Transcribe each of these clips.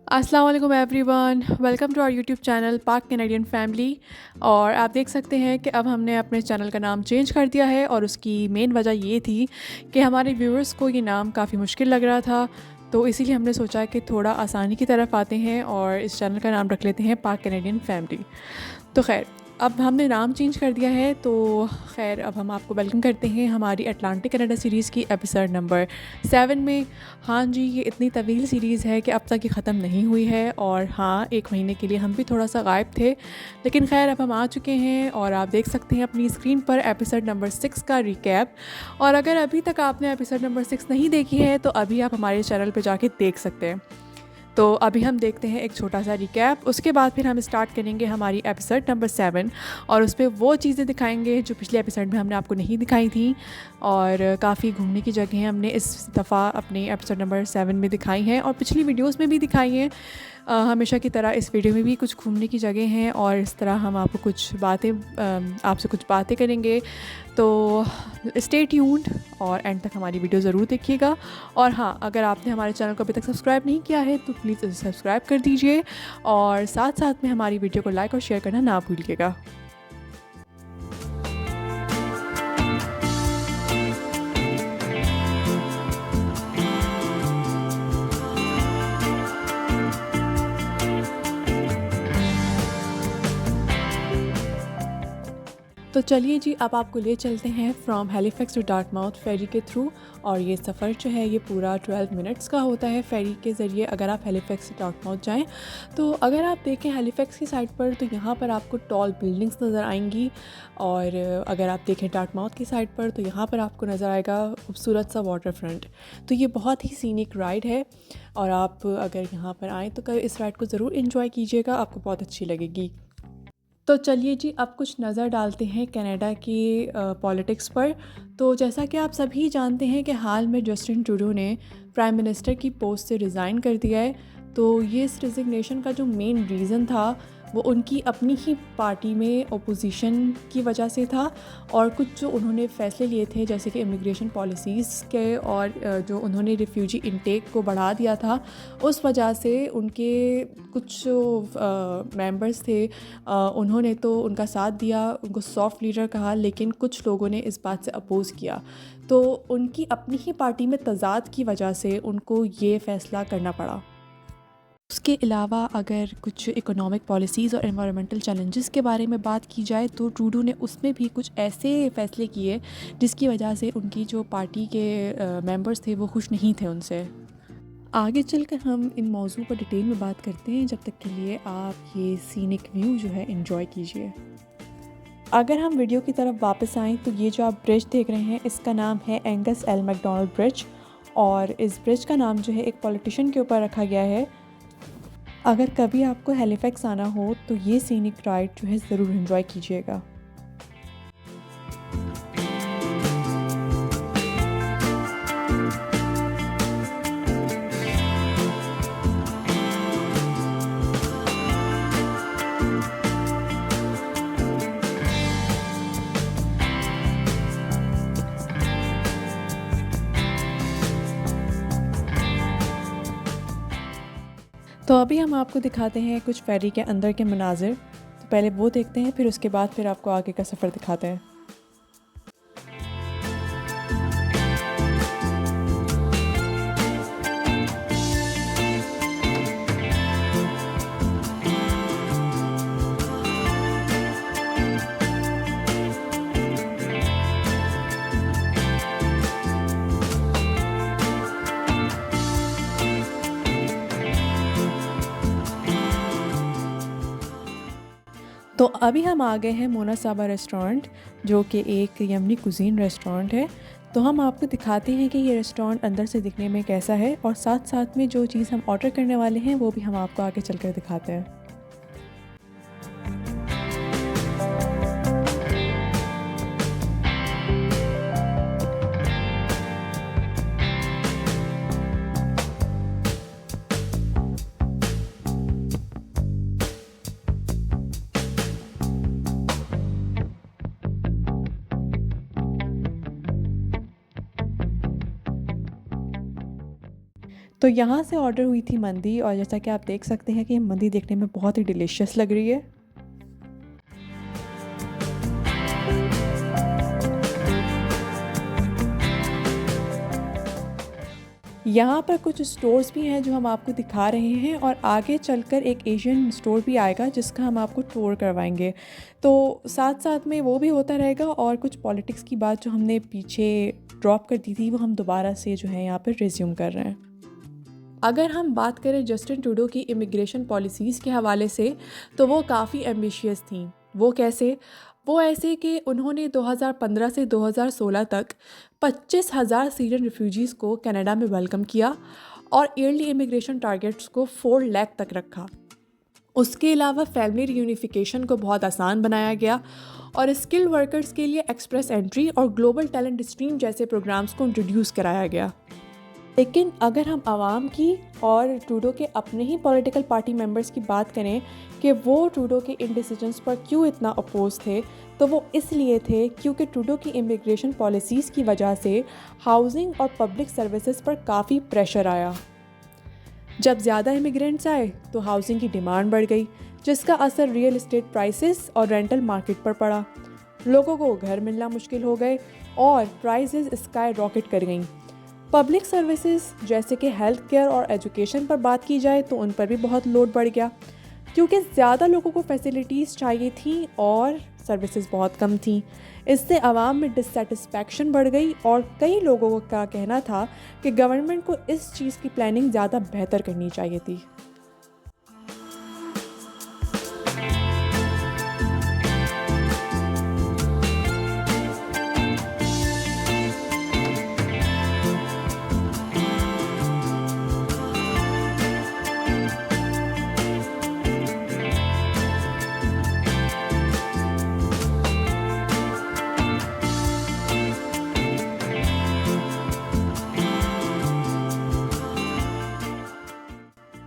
अस्सलाम वालेकुम everyone, welcome to our YouTube channel Pak Canadian family. और आप देख सकते हैं कि अब हमने अपने चैनल का नाम चेंज कर दिया है और उसकी मेन वजह ये थी कि हमारे व्यूअर्स को ये नाम काफ़ी मुश्किल लग रहा था। तो इसीलिए हमने सोचा कि थोड़ा आसानी की तरफ आते हैं और इस चैनल का नाम रख लेते हैं पाक कैनेडियन फैमिली। तो खैर, अब हमने नाम चेंज कर दिया है। तो खैर, अब हम आपको वेलकम करते हैं हमारी अटलांटिक कनाडा सीरीज़ की एपिसोड नंबर 7 में। हाँ जी, ये इतनी तवील सीरीज़ है कि अब तक ये ख़त्म नहीं हुई है। और हाँ, 1 महीने के लिए हम भी थोड़ा सा गायब थे, लेकिन खैर अब हम आ चुके हैं और आप देख सकते हैं अपनी स्क्रीन पर एपिसोड नंबर 6 का रिकैप। और अगर अभी तक आपने एपिसोड नंबर 6 नहीं देखी है तो अभी आप हमारे चैनल पर जाके देख सकते हैं। तो अभी हम देखते हैं एक छोटा सा रिकैप, उसके बाद फिर हम स्टार्ट करेंगे हमारी एपिसोड नंबर 7 और उस पर वो चीज़ें दिखाएंगे जो पिछले एपिसोड में हमने आपको नहीं दिखाई थी। और काफ़ी घूमने की जगह हमने इस दफ़ा अपने एपिसोड नंबर 7 में दिखाई हैं और पिछली वीडियोस में भी दिखाई हैं। हमेशा की तरह इस वीडियो में भी कुछ घूमने की जगह हैं और इस तरह हम आपको कुछ बातें आपसे कुछ बातें करेंगे। तो स्टे ट्यून्ड और एंड तक हमारी वीडियो ज़रूर देखिएगा। और हाँ, अगर आपने हमारे चैनल को अभी तक सब्सक्राइब नहीं किया है तो प्लीज़ इसे सब्सक्राइब कर दीजिए और साथ साथ में हमारी वीडियो को लाइक और शेयर करना ना भूलिएगा। तो चलिए जी, अब आपको ले चलते हैं फ्रॉम हैलिफैक्स टू डार्टमाउथ फेरी के थ्रू। और ये सफ़र जो है ये पूरा 12 मिनट्स का होता है फेरी के ज़रिए अगर आप हैलिफैक्स से डार्टमाउथ जाएं। तो अगर आप देखें हैलिफैक्स की साइड पर तो यहाँ पर आपको टॉल बिल्डिंग्स नज़र आएंगी। और अगर आप देखें डार्टमाउथ की साइड पर तो यहाँ पर आपको नज़र आएगा खूबसूरत सा वाटर फ्रंट। तो ये बहुत ही सीनिक राइड है और आप अगर यहाँ पर आएँ तो इस राइड को ज़रूर इन्जॉय कीजिएगा, आपको बहुत अच्छी लगेगी। तो चलिए जी, अब कुछ नज़र डालते हैं कनाडा की पॉलिटिक्स पर। तो जैसा कि आप सभी जानते हैं कि हाल में जस्टिन ट्रूडो ने प्राइम मिनिस्टर की पोस्ट से रिज़ाइन कर दिया है। तो ये इस रिज़िग्नेशन का जो मेन रीज़न था वो उनकी अपनी ही पार्टी में ओपोजिशन की वजह से था और कुछ जो उन्होंने फ़ैसले लिए थे जैसे कि इमिग्रेशन पॉलिसीज़ के और जो उन्होंने रिफ्यूजी इंटेक को बढ़ा दिया था, उस वजह से उनके कुछ जो मेंबर्स थे उन्होंने तो उनका साथ दिया, उनको सॉफ्ट लीडर कहा, लेकिन कुछ लोगों ने इस बात से अपोज़ किया। तो उनकी अपनी ही पार्टी में तज़ाद की वजह से उनको ये फ़ैसला करना पड़ा। उसके अलावा अगर कुछ इकोनॉमिक पॉलिसीज़ और एनवायरमेंटल चैलेंजेस के बारे में बात की जाए तो ट्रूडो ने उसमें भी कुछ ऐसे फ़ैसले किए जिसकी वजह से उनकी जो पार्टी के मेंबर्स थे वो खुश नहीं थे उनसे। आगे चलकर हम इन मौजू पर डिटेल में बात करते हैं, जब तक के लिए आप ये सीनिक व्यू जो है एंजॉय कीजिए। अगर हम वीडियो की तरफ वापस आएँ तो ये जो आप ब्रिज देख रहे हैं इसका नाम है एंगस एल मैकडोनल्ड ब्रिज और इस ब्रिज का नाम जो है एक पॉलिटिशियन के ऊपर रखा गया है। अगर कभी आपको हैलिफैक्स आना हो तो ये सीनिक राइड जो है ज़रूर एंजॉय कीजिएगा। तो अभी हम आपको दिखाते हैं कुछ फेरी के अंदर के मनाजिर। तो पहले वो देखते हैं, फिर उसके बाद फिर आपको आगे का सफ़र दिखाते हैं। तो अभी हम आ गए हैं मोना साबा रेस्टोरेंट, जो कि एक यमनी कुज़ीन रेस्टोरेंट है। तो हम आपको दिखाते हैं कि ये रेस्टोरेंट अंदर से दिखने में कैसा है और साथ साथ में जो चीज़ हम ऑर्डर करने वाले हैं वो भी हम आपको आगे चलकर दिखाते हैं। तो यहाँ से ऑर्डर हुई थी मंदी, और जैसा कि आप देख सकते हैं कि ये मंदी देखने में बहुत ही डिलीशियस लग रही है। यहाँ पर कुछ स्टोर्स भी हैं जो हम आपको दिखा रहे हैं, और आगे चलकर एक एशियन स्टोर भी आएगा जिसका हम आपको टूर करवाएंगे। तो साथ साथ में वो भी होता रहेगा, और कुछ पॉलिटिक्स की बात जो हमने पीछे ड्रॉप कर दी थी वो हम दोबारा से जो है यहाँ पर रिज्यूम कर रहे हैं। अगर हम बात करें जस्टिन ट्रूडो की इमिग्रेशन पॉलिसीज़ के हवाले से, तो वो काफ़ी एम्बिशियस थी। वो कैसे? वो ऐसे कि उन्होंने 2015 से 2016 तक 25,000 सीरियन रिफ्यूजीज़ को कनाडा में वेलकम किया, और ईयरली इमिग्रेशन टारगेट्स को 4 लाख तक रखा। उसके अलावा फैमिली रियूनिफिकेशन को बहुत आसान बनाया गया, और स्किल्ड वर्कर्स के लिए एक्सप्रेस एंट्री और ग्लोबल टैलेंट स्ट्रीम जैसे प्रोग्राम्स को इंट्रोड्यूस कराया गया। लेकिन अगर हम आवाम की और ट्रूडो के अपने ही पॉलिटिकल पार्टी मेंबर्स की बात करें कि वो ट्रूडो के इन डिसीजंस पर क्यों इतना अपोज थे, तो वो इसलिए थे क्योंकि ट्रूडो की इमिग्रेशन पॉलिसीज़ की वजह से हाउसिंग और पब्लिक सर्विसेज पर काफ़ी प्रेशर आया। जब ज़्यादा इमिग्रेंट्स आए तो हाउसिंग की डिमांड बढ़ गई, जिसका असर रियल एस्टेट प्राइसेस और रेंटल मार्केट पर पड़ा। लोगों को घर मिलना मुश्किल हो गए और प्राइसेस स्काई रॉकेट कर गईं। पब्लिक सर्विसेज जैसे कि हेल्थ केयर और एजुकेशन पर बात की जाए तो उन पर भी बहुत लोड बढ़ गया, क्योंकि ज़्यादा लोगों को फैसिलिटीज़ चाहिए थी और सर्विसेज बहुत कम थी। इससे आवाम में डिससेटिस्फैक्शन बढ़ गई, और कई लोगों का कहना था कि गवर्नमेंट को इस चीज़ की प्लानिंग ज़्यादा बेहतर करनी चाहिए थी।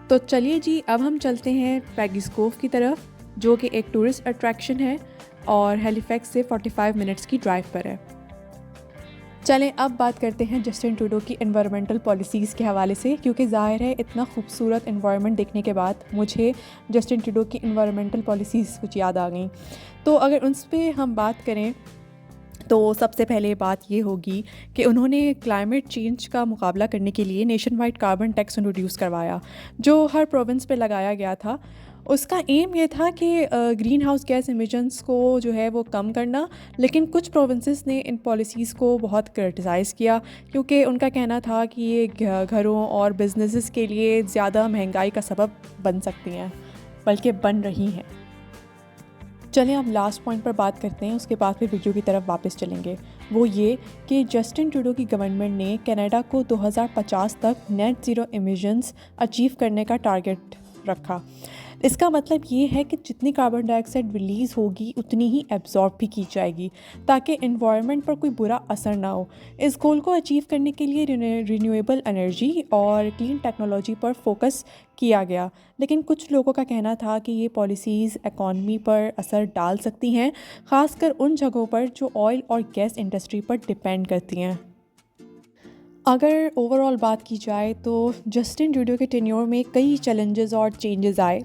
तो चलिए जी, अब हम चलते हैं पैगीज़ कोव की तरफ, जो कि एक टूरिस्ट अट्रैक्शन है और हैलिफैक्स से 45 मिनट्स की ड्राइव पर है। चलें अब बात करते हैं जस्टिन ट्रूडो की एनवायरमेंटल पॉलिसीज़ के हवाले से, क्योंकि ज़ाहिर है इतना खूबसूरत एनवायरनमेंट देखने के बाद मुझे जस्टिन ट्रूडो की एनवायरमेंटल पॉलिसीज़ कुछ याद आ गई। तो अगर उन पर हम बात करें तो सबसे पहले बात ये होगी कि उन्होंने क्लाइमेट चेंज का मुकाबला करने के लिए nation wide carbon tax introduce करवाया, जो हर प्रोविंस पे लगाया गया था। उसका एम ये था कि ग्रीन हाउस गैस एमिशंस को जो है वो कम करना, लेकिन कुछ प्रोविंसेस ने इन पॉलिसीज़ को बहुत क्रिटिसाइज़ किया, क्योंकि उनका कहना था कि ये घरों और बिजनेसेस के लिए ज़्यादा महंगाई का सबब बन सकती हैं, बल्कि बन रही हैं। चलें अब लास्ट पॉइंट पर बात करते हैं, उसके बाद फिर वीडियो की तरफ वापस चलेंगे। वो ये कि जस्टिन ट्रूडो की गवर्नमेंट ने कनाडा को 2050 तक नेट ज़ीरो एमिशंस अचीव करने का टारगेट रखा। इसका मतलब ये है कि जितनी कार्बन डाइऑक्साइड रिलीज़ होगी उतनी ही एब्जॉर्ब भी की जाएगी, ताकि एनवायरनमेंट पर कोई बुरा असर ना हो। इस गोल को अचीव करने के लिए रिन्यूएबल एनर्जी और क्लीन टेक्नोलॉजी पर फोकस किया गया, लेकिन कुछ लोगों का कहना था कि ये पॉलिसीज़ इकॉनमी पर असर डाल सकती हैं, ख़ासकर उन जगहों पर जो ऑयल और गैस इंडस्ट्री पर डिपेंड करती हैं। अगर ओवरऑल बात की जाए तो जस्टिन ट्रूडो के टेन्योर में कई चैलेंजेस और चेंजेस आए।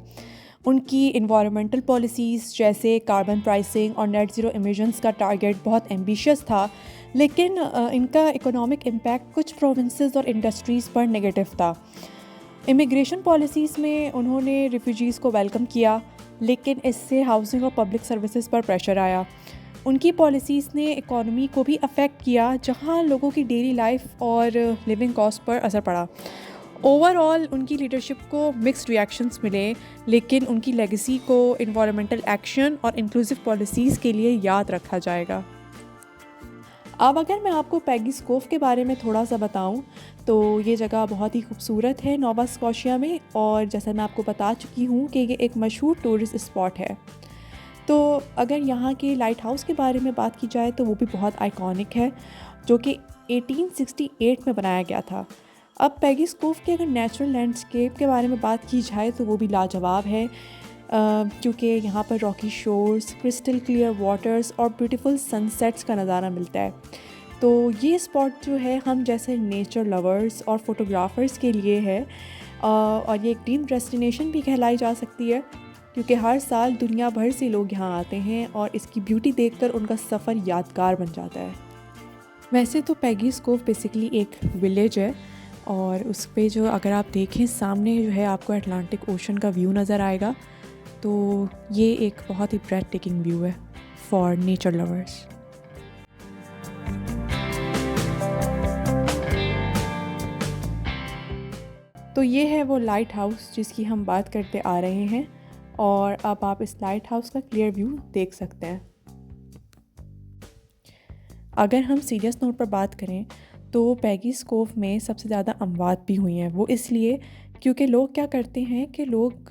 उनकी इन्वायरमेंटल पॉलिसीज़ जैसे कार्बन प्राइसिंग और नेट ज़ीरो एमिशंस का टारगेट बहुत एम्बिशियस था, लेकिन इनका इकोनॉमिक इम्पैक्ट कुछ प्रोविंसेस और इंडस्ट्रीज़ पर नेगेटिव था। इमिग्रेशन पॉलिसीज़ में उन्होंने रिफ्यूजीज़ को वेलकम किया, लेकिन इससे हाउसिंग और पब्लिक सर्विसेज पर प्रेशर आया। उनकी पॉलिसीज़ ने इकॉनमी को भी अफेक्ट किया, जहां लोगों की डेली लाइफ और लिविंग कॉस्ट पर असर पड़ा। ओवरऑल उनकी लीडरशिप को मिक्स्ड रिएक्शंस मिले, लेकिन उनकी लेगेसी को इन्वायरमेंटल एक्शन और इंक्लूसिव पॉलिसीज़ के लिए याद रखा जाएगा। अब अगर मैं आपको पैगीज़ कोव के बारे में थोड़ा सा बताऊं, तो ये जगह बहुत ही खूबसूरत है नोवा स्कॉशिया में, और जैसा मैं आपको बता चुकी हूँ कि ये एक मशहूर टूरिस्ट स्पॉट है। तो अगर यहाँ के लाइट हाउस के बारे में बात की जाए तो वो भी बहुत आइकॉनिक है, जो कि 1868 में बनाया गया था। अब पैगीज़ कोव के अगर नेचुरल लैंडस्केप के बारे में बात की जाए तो वो भी लाजवाब है, क्योंकि यहाँ पर Rocky shores, crystal clear waters और ब्यूटीफुल सनसेट्स का नज़ारा मिलता है। तो ये स्पॉट जो है हम जैसे नेचर लवर्स और फोटोग्राफर्स के लिए है, और ये एक ड्रीम डेस्टिनेशन भी कहलाई जा सकती है, क्योंकि हर साल दुनिया भर से लोग यहाँ आते हैं और इसकी ब्यूटी देखकर उनका सफ़र यादगार बन जाता है। वैसे तो पेगीज़ कोव बेसिकली एक विलेज है, और उस पे जो अगर आप देखें सामने जो है आपको अटलांटिक ओशन का व्यू नज़र आएगा। तो ये एक बहुत ही ब्रेथ टेकिंग व्यू है फॉर नेचर लवर्स। तो ये है वो लाइट हाउस जिसकी हम बात करते आ रहे हैं, और अब आप इस लाइट हाउस का क्लियर व्यू देख सकते हैं। अगर हम सीरियस नोट पर बात करें तो पेगीज़ कोव में सबसे ज़्यादा अमवात भी हुई हैं। वो इसलिए क्योंकि लोग क्या करते हैं कि लोग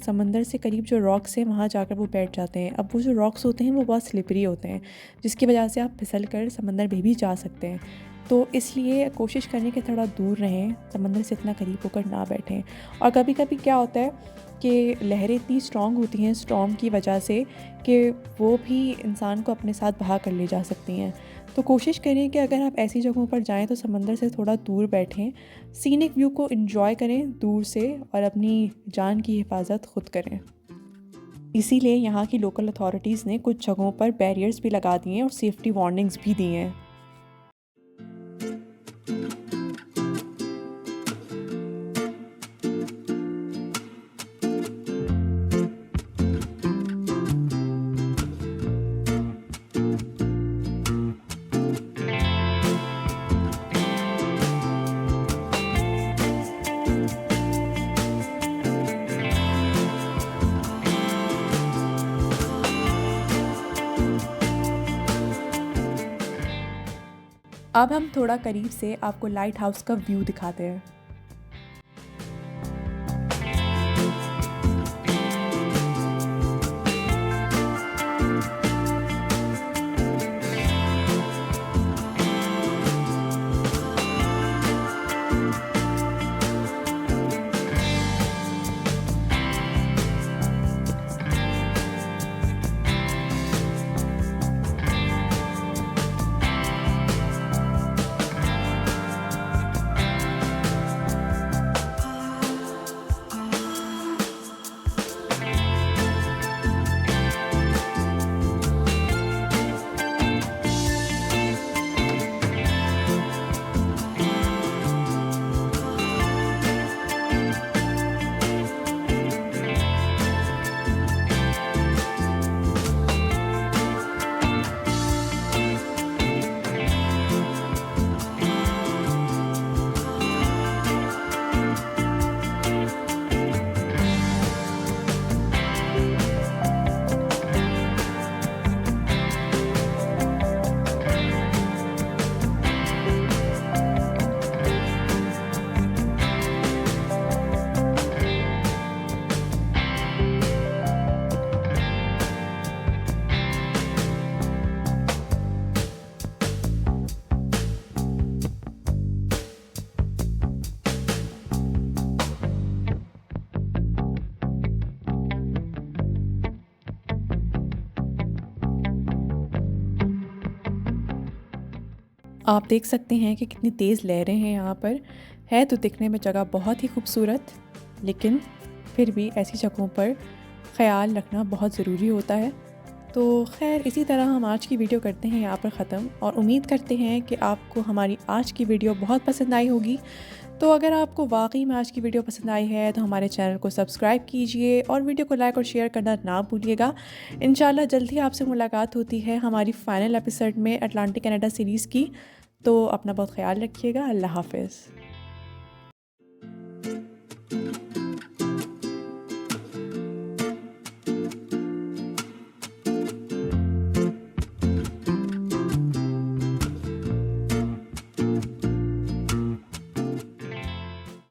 समंदर से करीब जो रॉक्स हैं वहाँ जाकर वो बैठ जाते हैं। अब वो जो रॉक्स होते हैं वो बहुत स्लिपरी होते हैं, जिसकी वजह से आप फिसल कर समंदर में भी जा सकते हैं। तो इसलिए कोशिश करें कि थोड़ा दूर रहें, समंदर से इतना करीब होकर ना बैठें। और कभी कभी क्या होता है कि लहरें इतनी स्ट्रॉन्ग होती हैं स्टॉर्म की वजह से कि वो भी इंसान को अपने साथ बहा कर ले जा सकती हैं। तो कोशिश करें कि अगर आप ऐसी जगहों पर जाएं तो समंदर से थोड़ा दूर बैठें, सीनिक व्यू को एंजॉय करें दूर से, और अपनी जान की हिफाजत खुद करें। इसीलिए यहाँ की लोकल अथॉरिटीज़ ने कुछ जगहों पर बैरियर्स भी लगा दिए हैं और सेफ्टी वार्निंग्स भी दी हैं। अब हम थोड़ा करीब से आपको लाइट हाउस का व्यू दिखाते हैं। आप देख सकते हैं कि कितनी तेज़ लहरें हैं यहाँ पर। है तो दिखने में जगह बहुत ही खूबसूरत, लेकिन फिर भी ऐसी जगहों पर ख़याल रखना बहुत ज़रूरी होता है। तो खैर इसी तरह हम आज की वीडियो करते हैं यहाँ पर ख़त्म, और उम्मीद करते हैं कि आपको हमारी आज की वीडियो बहुत पसंद आई होगी। तो अगर आपको वाकई में आज की वीडियो पसंद आई है तो हमारे चैनल को सब्सक्राइब कीजिए और वीडियो को लाइक और शेयर करना ना भूलिएगा। इंशाल्लाह जल्द ही आपसे मुलाकात होती है हमारी फ़ाइनल एपिसोड में अटलांटिक कनाडा सीरीज़ की। तो अपना बहुत ख्याल रखिएगा। अल्लाह हाफ़िज़।